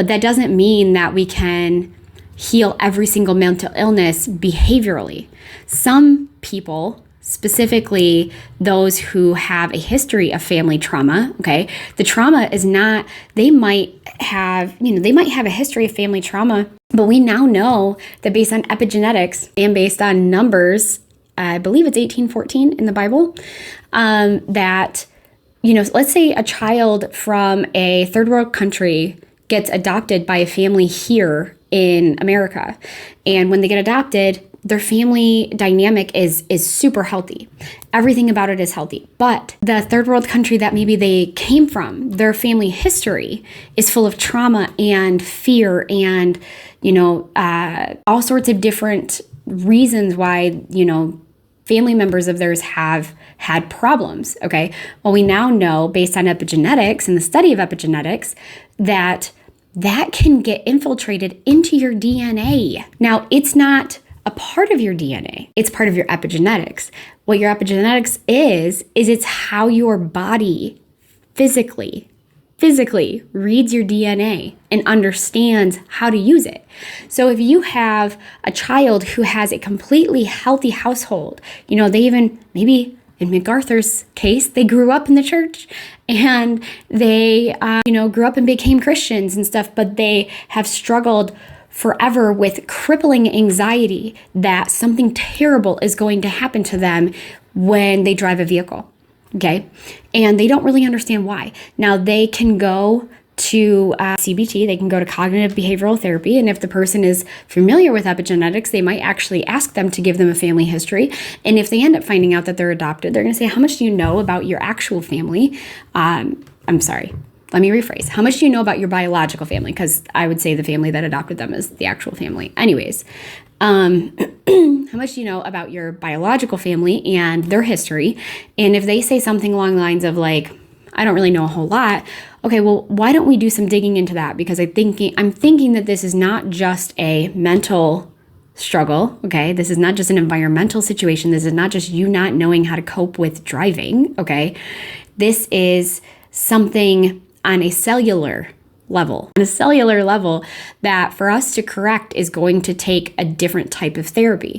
But that doesn't mean that we can heal every single mental illness behaviorally. Some people, specifically those who have a history of family trauma, okay, the trauma is not, they might have a history of family trauma, but we now know that based on epigenetics and based on numbers, I believe it's 1814 in the Bible, that, let's say a child from a third world country gets adopted by a family here in America. And when they get adopted, their family dynamic is super healthy. Everything about it is healthy. But the third world country that maybe they came from, their family history is full of trauma and fear and, all sorts of different reasons why, family members of theirs have had problems, okay? Well, we now know, based on epigenetics and the study of epigenetics, that can get infiltrated into your DNA. Now, it's not a part of your DNA. It's part of your epigenetics. What your epigenetics is it's how your body physically reads your DNA and understands how to use it. So if you have a child who has a completely healthy household, they even, maybe in MacArthur's case, they grew up in the church and they, grew up and became Christians and stuff, but they have struggled forever with crippling anxiety that something terrible is going to happen to them when they drive a vehicle. Okay. And they don't really understand why. Now they can go to CBT, they can go to cognitive behavioral therapy. And if the person is familiar with epigenetics, they might actually ask them to give them a family history. And if they end up finding out that they're adopted, they're going to say, how much do you know about your actual family? I'm sorry. Let me rephrase. How much do you know about your biological family? Because I would say the family that adopted them is the actual family. Anyways, how much do you know about your biological family and their history? And if they say something along the lines of like, I don't really know a whole lot. Okay, well, why don't we do some digging into that? Because I'm thinking that this is not just a mental struggle, okay? This is not just an environmental situation. This is not just you not knowing how to cope with driving, okay? This is something on a cellular level. On a cellular level that for us to correct is going to take a different type of therapy.